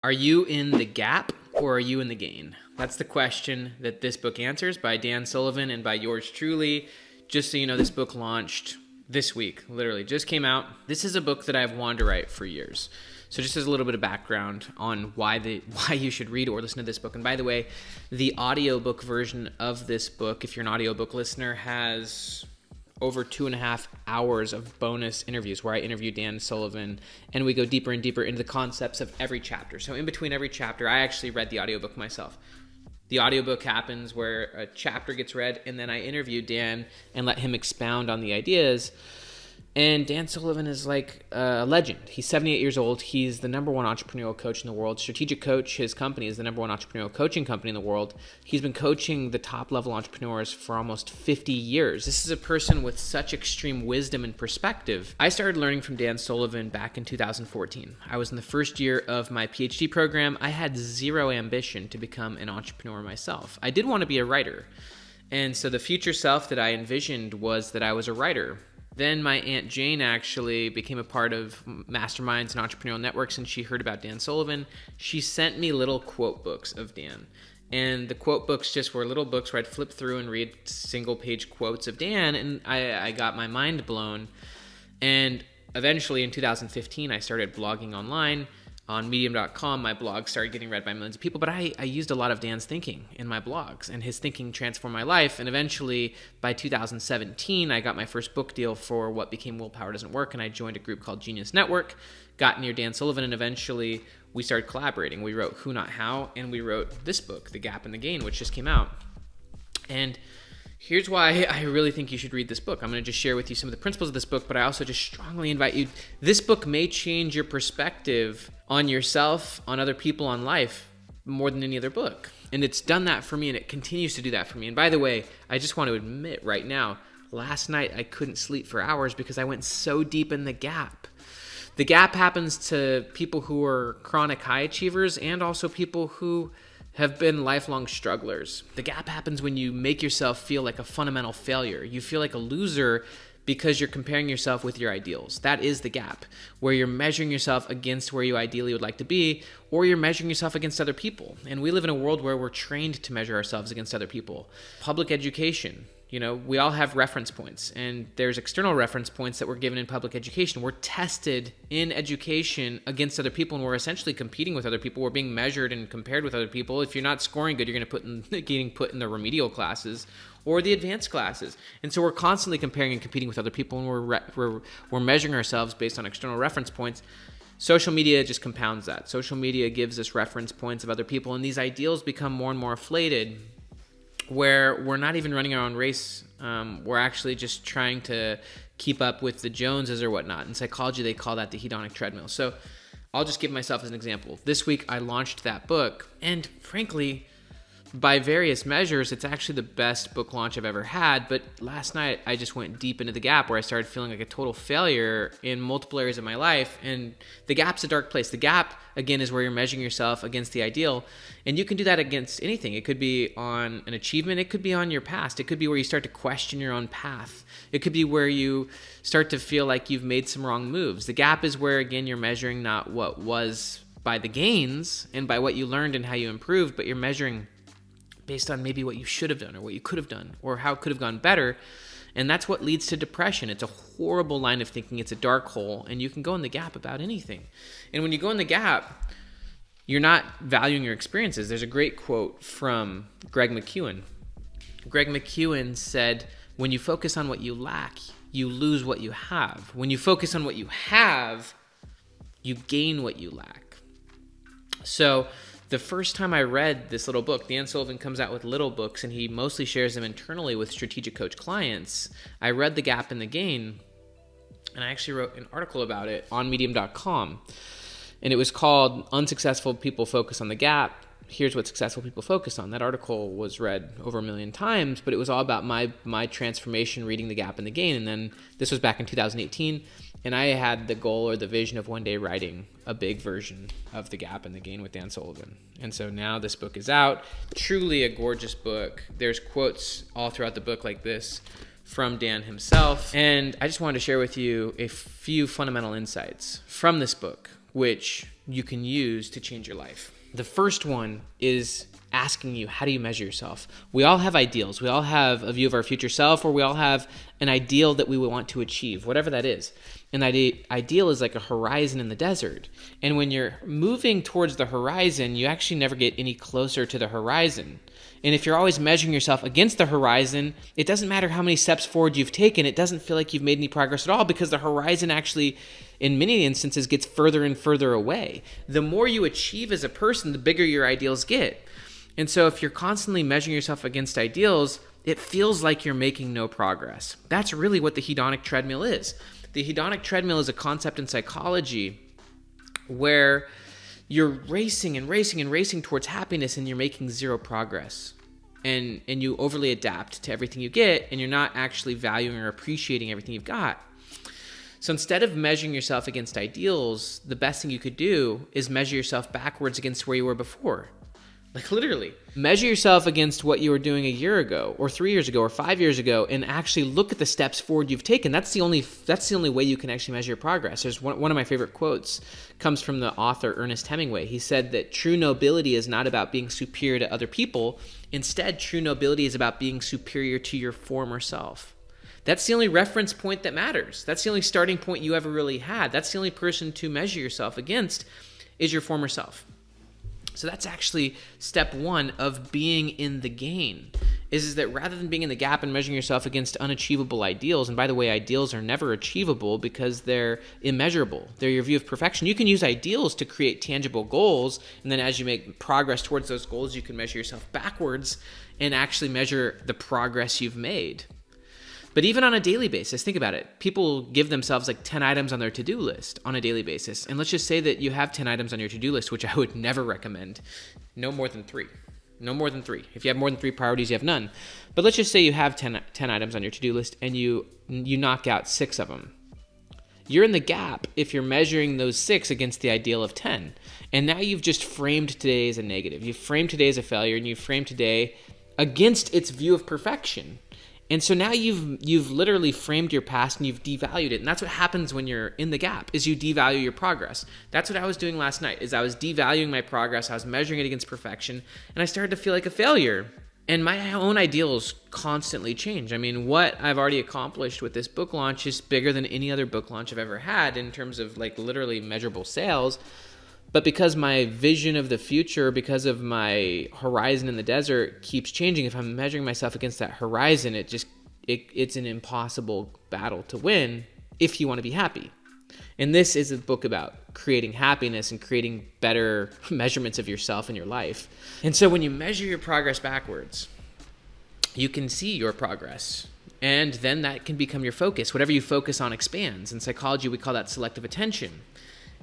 Are you in the gap or are you in the gain? That's the question that this book answers, by Dan Sullivan and by yours truly. Just so you know, this book launched this week, literally just came out. This is a book that I've wanted to write for years. So just as a little bit of background on why you should read or listen to this book. And by the way, the audiobook version of this book, if you're an audiobook listener, has over 2.5 hours of bonus interviews where I interview Dan Sullivan and we go deeper and deeper into the concepts of every chapter. So in between every chapter, I actually read the audiobook myself. The audiobook happens where a chapter gets read and then I interview Dan and let him expound on the ideas. And Dan Sullivan is like a legend. He's 78 years old. He's the number one entrepreneurial coach in the world. Strategic Coach, his company, is the number one entrepreneurial coaching company in the world. He's been coaching the top level entrepreneurs for almost 50 years. This is a person with such extreme wisdom and perspective. I started learning from Dan Sullivan back in 2014. I was in the first year of my PhD program. I had zero ambition to become an entrepreneur myself. I did want to be a writer. And so the future self that I envisioned was that I was a writer. Then my Aunt Jane actually became a part of masterminds and entrepreneurial networks, and she heard about Dan Sullivan. She sent me little quote books of Dan. And the quote books just were little books where I'd flip through and read single-page quotes of Dan, and I got my mind blown. And eventually in 2015, I started blogging online. On medium.com, my blog started getting read by millions of people, but I used a lot of Dan's thinking in my blogs, and his thinking transformed my life. And eventually, by 2017, I got my first book deal for what became Willpower Doesn't Work, and I joined a group called Genius Network, got near Dan Sullivan, and eventually we started collaborating. We wrote Who Not How, and we wrote this book, The Gap and the Gain, which just came out. And here's why I really think you should read this book. I'm going to just share with you some of the principles of this book, but I also just strongly invite you. This book may change your perspective on yourself, on other people, on life, more than any other book. And it's done that for me, and it continues to do that for me. And by the way, I just want to admit right now, last night I couldn't sleep for hours because I went so deep in the gap. The gap happens to people who are chronic high achievers and also people who have been lifelong strugglers. The gap happens when you make yourself feel like a fundamental failure. You feel like a loser because you're comparing yourself with your ideals. That is the gap, where you're measuring yourself against where you ideally would like to be, or you're measuring yourself against other people. And we live in a world where we're trained to measure ourselves against other people. Public education, we all have reference points, and there's external reference points that we're given in public education. We're tested in education against other people, and we're essentially competing with other people. We're being measured and compared with other people. If you're not scoring good, you're getting put in the remedial classes or the advanced classes. And so we're constantly comparing and competing with other people, and we're measuring ourselves based on external reference points. Social media just compounds that. Social media gives us reference points of other people, and these ideals become more and more inflated, where we're not even running our own race. We're actually just trying to keep up with the Joneses or whatnot. In psychology, they call that the hedonic treadmill. So I'll just give myself as an example. This week, I launched that book, and frankly, by various measures, it's actually the best book launch I've ever had. But last night, I just went deep into the gap, where I started feeling like a total failure in multiple areas of my life. And the gap's a dark place. The gap, again, is where you're measuring yourself against the ideal. And you can do that against anything. It could be on an achievement. It could be on your past. It could be where you start to question your own path. It could be where you start to feel like you've made some wrong moves. The gap is where, again, you're measuring not what was by the gains and by what you learned and how you improved, but you're measuring based on maybe what you should have done or what you could have done or how it could have gone better. And that's what leads to depression. It's a horrible line of thinking. It's a dark hole, and you can go in the gap about anything. And when you go in the gap, you're not valuing your experiences. There's a great quote from Greg McKeown. Greg McKeown said, when you focus on what you lack, you lose what you have. When you focus on what you have, you gain what you lack. So the first time I read this little book, Dan Sullivan comes out with little books, and he mostly shares them internally with strategic coach clients. I read The Gap and the Gain, and I actually wrote an article about it on medium.com. And it was called Unsuccessful People Focus on the Gap. Here's what successful people focus on. That article was read over 1 million times, but it was all about my transformation reading The Gap and the Gain. And then this was back in 2018. And I had the goal or the vision of one day writing a big version of The Gap and the Gain with Dan Sullivan. And so now this book is out. Truly a gorgeous book. There's quotes all throughout the book like this from Dan himself. And I just wanted to share with you a few fundamental insights from this book, which you can use to change your life. The first one is asking you, how do you measure yourself? We all have ideals. We all have a view of our future self, or we all have an ideal that we want to achieve, whatever that is. An ideal is like a horizon in the desert. And when you're moving towards the horizon, you actually never get any closer to the horizon. And if you're always measuring yourself against the horizon, it doesn't matter how many steps forward you've taken. It doesn't feel like you've made any progress at all, because the horizon actually, in many instances, gets further and further away. The more you achieve as a person, the bigger your ideals get. And so if you're constantly measuring yourself against ideals, it feels like you're making no progress. That's really what the hedonic treadmill is. The hedonic treadmill is a concept in psychology where you're racing and racing and racing towards happiness, and you're making zero progress. And you overly adapt to everything you get, and you're not actually valuing or appreciating everything you've got. So instead of measuring yourself against ideals, the best thing you could do is measure yourself backwards against where you were before. Like literally. Measure yourself against what you were doing a year ago, or 3 years ago, or 5 years ago, and actually look at the steps forward you've taken. That's the only way you can actually measure your progress. There's one of my favorite quotes comes from the author Ernest Hemingway. He said that true nobility is not about being superior to other people. Instead, true nobility is about being superior to your former self. That's the only reference point that matters. That's the only starting point you ever really had. That's the only person to measure yourself against is your former self. So that's actually step one of being in the gain, is that rather than being in the gap and measuring yourself against unachievable ideals, and by the way, ideals are never achievable because they're immeasurable. They're your view of perfection. You can use ideals to create tangible goals, and then as you make progress towards those goals, you can measure yourself backwards and actually measure the progress you've made. But even on a daily basis, think about it. People give themselves like 10 items on their to-do list on a daily basis. And let's just say that you have 10 items on your to-do list, which I would never recommend. No more than 3. No more than 3. If you have more than 3 priorities, you have none. But let's just say you have 10 items on your to-do list and you knock out 6 of them. You're in the gap if you're measuring those 6 against the ideal of 10. And now you've just framed today as a negative. You've framed today as a failure, and you've framed today against its view of perfection. And so now you've literally framed your past and you've devalued it. And that's what happens when you're in the gap, is you devalue your progress. That's what I was doing last night, is I was devaluing my progress. I was measuring it against perfection, and I started to feel like a failure. And my own ideals constantly change. I mean, what I've already accomplished with this book launch is bigger than any other book launch I've ever had in terms of like literally measurable sales. But because my vision of the future, because of my horizon in the desert keeps changing, if I'm measuring myself against that horizon, it's an impossible battle to win if you want to be happy. And this is a book about creating happiness and creating better measurements of yourself and your life. And so when you measure your progress backwards, you can see your progress. And then that can become your focus. Whatever you focus on expands. In psychology, we call that selective attention.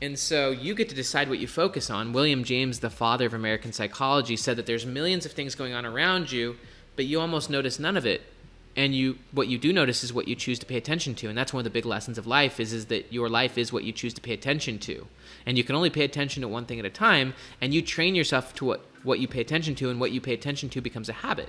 And so you get to decide what you focus on. William James, the father of American psychology, said that there's millions of things going on around you, but you almost notice none of it. And what you do notice is what you choose to pay attention to. And that's one of the big lessons of life is that your life is what you choose to pay attention to. And you can only pay attention to one thing at a time, and you train yourself to what you pay attention to, and what you pay attention to becomes a habit.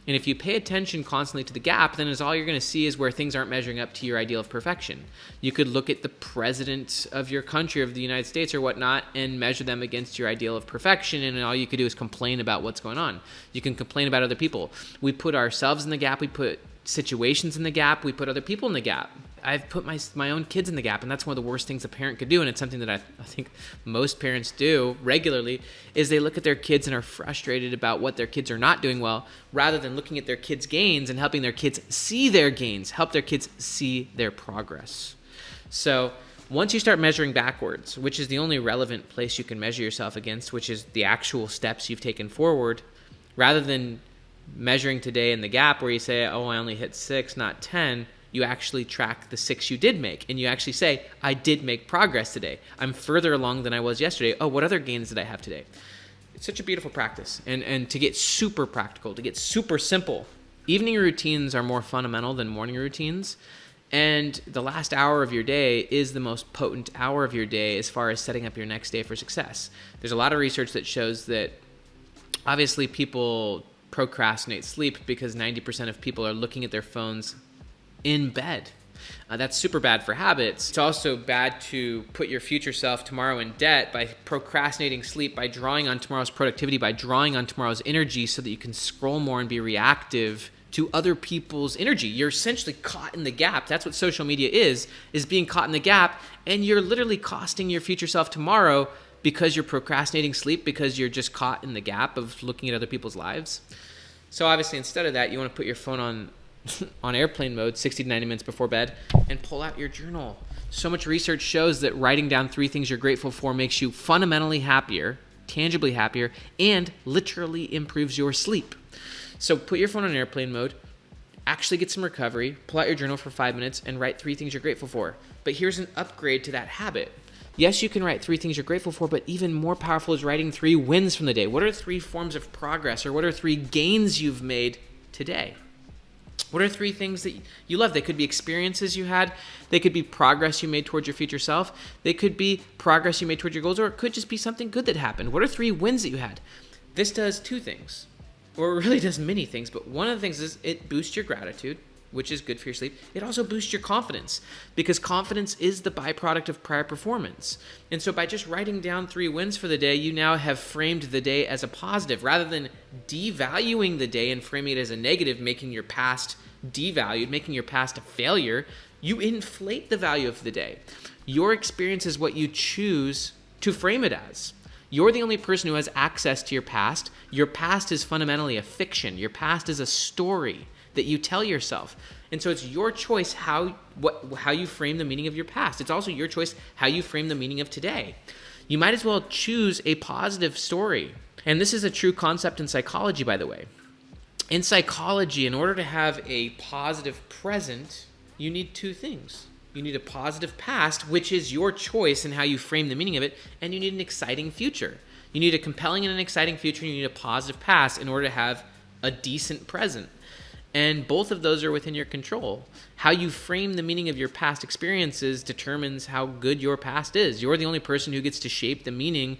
And if you pay attention constantly to the gap, then all you're going to see is where things aren't measuring up to your ideal of perfection. You could look at the president of your country, of the United States or whatnot, and measure them against your ideal of perfection, and all you could do is complain about what's going on. You can complain about other people. We put ourselves in the gap, we put situations in the gap, we put other people in the gap. I've put my own kids in the gap, and that's one of the worst things a parent could do, and it's something that I think most parents do regularly, is they look at their kids and are frustrated about what their kids are not doing well, rather than looking at their kids' gains and helping their kids see their gains, help their kids see their progress. So once you start measuring backwards, which is the only relevant place you can measure yourself against, which is the actual steps you've taken forward, rather than measuring today in the gap where you say, oh, I only hit 6, not 10, you actually track the 6 you did make. And you actually say, I did make progress today. I'm further along than I was yesterday. Oh, what other gains did I have today? It's such a beautiful practice. And to get super practical, to get super simple, evening routines are more fundamental than morning routines. And the last hour of your day is the most potent hour of your day as far as setting up your next day for success. There's a lot of research that shows that obviously people procrastinate sleep because 90% of people are looking at their phones in bed. That's super bad for habits. It's also bad to put your future self tomorrow in debt by procrastinating sleep, by drawing on tomorrow's productivity, by drawing on tomorrow's energy so that you can scroll more and be reactive to other people's energy. You're essentially caught in the gap. That's what social media is being caught in the gap, and you're literally costing your future self tomorrow because you're procrastinating sleep, because you're just caught in the gap of looking at other people's lives. So obviously, instead of that, you want to put your phone on airplane mode 60 to 90 minutes before bed and pull out your journal. So much research shows that writing down 3 things you're grateful for makes you fundamentally happier, tangibly happier, and literally improves your sleep. So put your phone on airplane mode, actually get some recovery, pull out your journal for 5 minutes, and write 3 things you're grateful for. But here's an upgrade to that habit. Yes, you can write 3 things you're grateful for, but even more powerful is writing 3 wins from the day. What are 3 forms of progress, or what are 3 gains you've made today? What are 3 things that you love? They could be experiences you had. They could be progress you made towards your future self. They could be progress you made towards your goals, or it could just be something good that happened. What are 3 wins that you had? This does 2 things. Or it really does many things, but one of the things is it boosts your gratitude, which is good for your sleep. It also boosts your confidence, because confidence is the byproduct of prior performance. And so by just writing down 3 wins for the day, you now have framed the day as a positive, rather than devaluing the day and framing it as a negative, making your past devalued, making your past a failure. You inflate the value of the day. Your experience is what you choose to frame it as. You're the only person who has access to your past. Your past is fundamentally a fiction. Your past is a story that you tell yourself. And so it's your choice how you frame the meaning of your past. It's also your choice how you frame the meaning of today. You might as well choose a positive story. And this is a true concept in psychology, by the way. In psychology, in order to have a positive present, you need 2 things. You need a positive past, which is your choice in how you frame the meaning of it, and you need an exciting future. You need a compelling and an exciting future, and you need a positive past in order to have a decent present. And both of those are within your control. How you frame the meaning of your past experiences determines how good your past is. You're the only person who gets to shape the meaning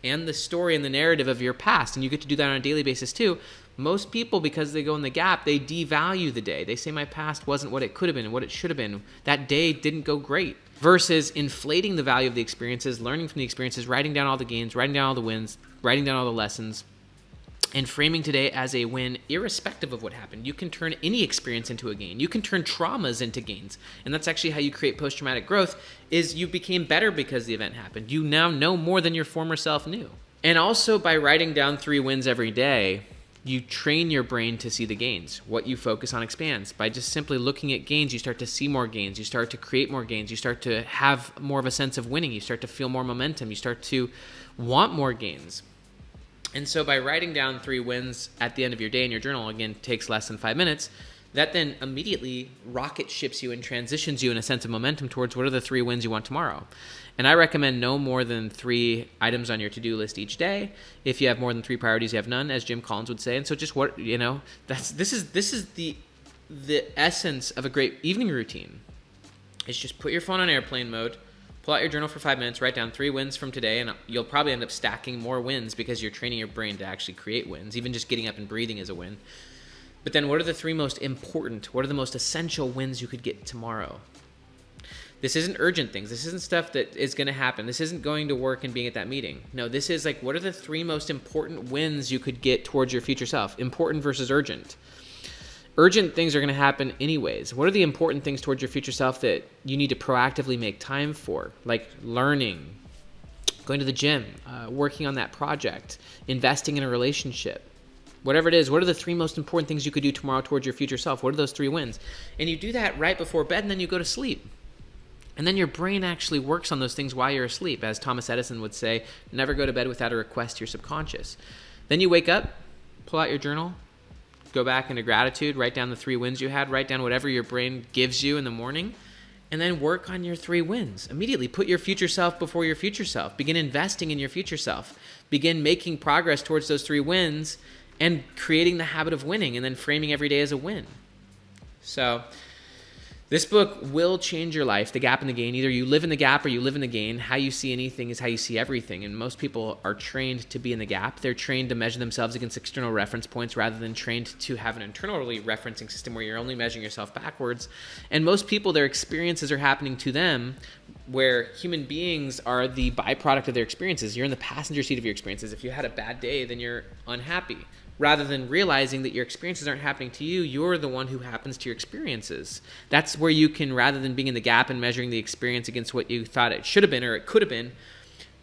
and the story and the narrative of your past, and you get to do that on a daily basis too. Most people, because they go in the gap, they devalue the day. They say my past wasn't what it could have been and what it should have been. That day didn't go great. Versus inflating the value of the experiences, learning from the experiences, writing down all the gains, writing down all the wins, writing down all the lessons, and framing today as a win irrespective of what happened. You can turn any experience into a gain. You can turn traumas into gains. And that's actually how you create post-traumatic growth, is you became better because the event happened. You now know more than your former self knew. And also by writing down 3 wins every day, you train your brain to see the gains. What you focus on expands. By just simply looking at gains, you start to see more gains. You start to create more gains. You start to have more of a sense of winning. You start to feel more momentum. You start to want more gains. And so by writing down 3 wins at the end of your day in your journal, again, takes less than 5 minutes, that then immediately rocket ships you and transitions you in a sense of momentum towards what are the 3 wins you want tomorrow. And I recommend no more than 3 items on your to-do list each day. If you have more than 3 priorities, you have none, as Jim Collins would say. And so just what, this is the essence of a great evening routine. It's just put your phone on airplane mode, pull out your journal for 5 minutes, write down 3 wins from today, and you'll probably end up stacking more wins because you're training your brain to actually create wins. Even just getting up and breathing is a win. But then what are the 3 most important, what are the most essential wins you could get tomorrow? This isn't urgent things. This isn't stuff that is going to happen. This isn't going to work and being at that meeting. No, this is like, what are the 3 most important wins you could get towards your future self? Important versus urgent. Urgent things are going to happen anyways. What are the important things towards your future self that you need to proactively make time for? Like learning, going to the gym, working on that project, investing in a relationship. Whatever it is, what are the 3 most important things you could do tomorrow towards your future self? What are those 3 wins? And you do that right before bed, and then you go to sleep. And then your brain actually works on those things while you're asleep. As Thomas Edison would say, never go to bed without a request to your subconscious. Then you wake up, pull out your journal, go back into gratitude, write down the 3 wins you had, write down whatever your brain gives you in the morning, and then work on your 3 wins. Immediately put your future self before your future self. Begin investing in your future self. Begin making progress towards those 3 wins and creating the habit of winning, and then framing every day as a win. So This book will change your life, The Gap and the Gain. Either you live in the gap or you live in the gain. How you see anything is how you see everything. And most people are trained to be in the gap. They're trained to measure themselves against external reference points rather than trained to have an internally referencing system where you're only measuring yourself backwards. And most people, their experiences are happening to them, where human beings are the byproduct of their experiences. You're in the passenger seat of your experiences. If you had a bad day, then you're unhappy. Rather than realizing that your experiences aren't happening to you, you're the one who happens to your experiences. That's where you can, rather than being in the gap and measuring the experience against what you thought it should have been or it could have been,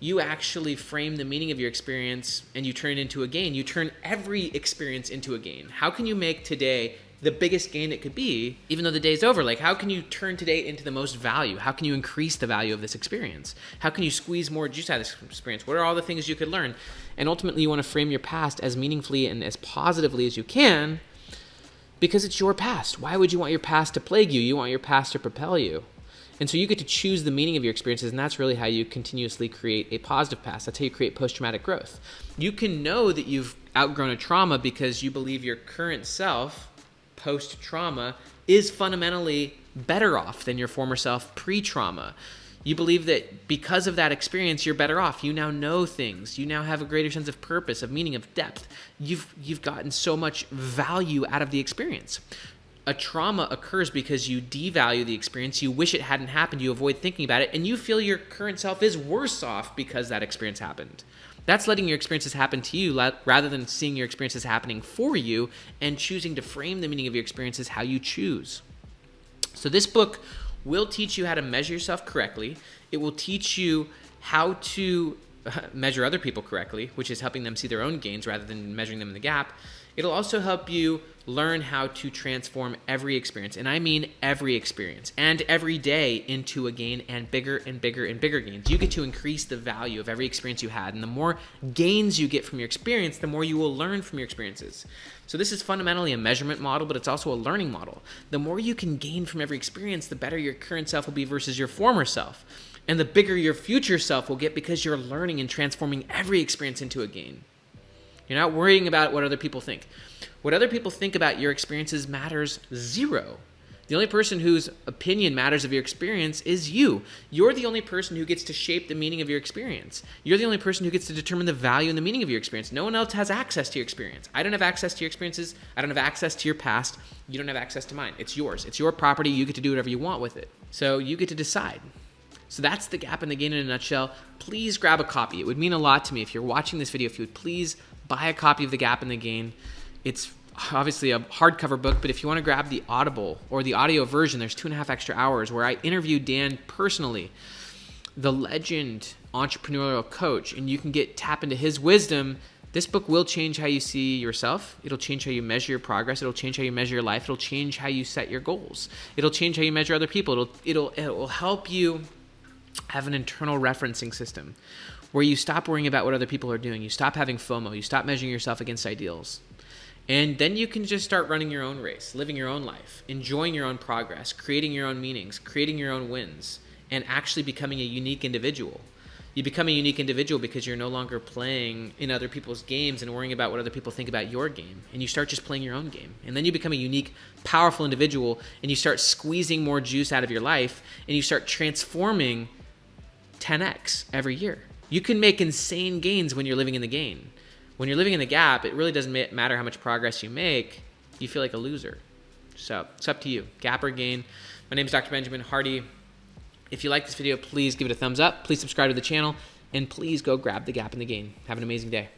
you actually frame the meaning of your experience and you turn it into a gain. You turn every experience into a gain. How can you make today the biggest gain it could be, even though the day's over? Like, how can you turn today into the most value? How can you increase the value of this experience? How can you squeeze more juice out of this experience? What are all the things you could learn? And ultimately, you want to frame your past as meaningfully and as positively as you can, because it's your past. Why would you want your past to plague you? You want your past to propel you. And so you get to choose the meaning of your experiences, and that's really how you continuously create a positive past. That's how you create post-traumatic growth. You can know that you've outgrown a trauma because you believe your current self, post-trauma, is fundamentally better off than your former self pre-trauma. You believe that because of that experience, you're better off. You now know things. You now have a greater sense of purpose, of meaning, of depth. You've gotten so much value out of the experience. A trauma occurs because you devalue the experience. You wish it hadn't happened. You avoid thinking about it, and you feel your current self is worse off because that experience happened. That's letting your experiences happen to you rather than seeing your experiences happening for you and choosing to frame the meaning of your experiences how you choose. So this book will teach you how to measure yourself correctly. It will teach you how to measure other people correctly, which is helping them see their own gains rather than measuring them in the gap. It'll also help you learn how to transform every experience, and I mean every experience, and every day into a gain and bigger and bigger and bigger gains. You get to increase the value of every experience you had, and the more gains you get from your experience, the more you will learn from your experiences. So this is fundamentally a measurement model, but it's also a learning model. The more you can gain from every experience, the better your current self will be versus your former self. And the bigger your future self will get because you're learning and transforming every experience into a gain. You're not worrying about what other people think. What other people think about your experiences matters zero. The only person whose opinion matters of your experience is you. You're the only person who gets to shape the meaning of your experience. You're the only person who gets to determine the value and the meaning of your experience. No one else has access to your experience. I don't have access to your experiences. I don't have access to your past. You don't have access to mine. It's yours. It's your property. You get to do whatever you want with it. So you get to decide. So that's The Gap and the Gain in a nutshell. Please grab a copy. It would mean a lot to me if you're watching this video, if you would please buy a copy of The Gap and the Gain. It's obviously a hardcover book, but if you want to grab the Audible or the audio version, there's 2.5 extra hours where I interviewed Dan personally, the legend entrepreneurial coach, and you can tap into his wisdom. This book will change how you see yourself. It'll change how you measure your progress. It'll change how you measure your life. It'll change how you set your goals. It'll change how you measure other people. It'll help you have an internal referencing system where you stop worrying about what other people are doing. You stop having FOMO. You stop measuring yourself against ideals. And then you can just start running your own race, living your own life, enjoying your own progress, creating your own meanings, creating your own wins, and actually becoming a unique individual. You become a unique individual because you're no longer playing in other people's games and worrying about what other people think about your game. And you start just playing your own game. And then you become a unique, powerful individual, and you start squeezing more juice out of your life, and you start transforming 10x every year. You can make insane gains when you're living in the gain. When you're living in the gap, it really doesn't matter how much progress you make. You feel like a loser. So it's up to you, gap or gain. My name is Dr. Benjamin Hardy. If you like this video, please give it a thumbs up. Please subscribe to the channel. And please go grab The Gap and the Gain. Have an amazing day.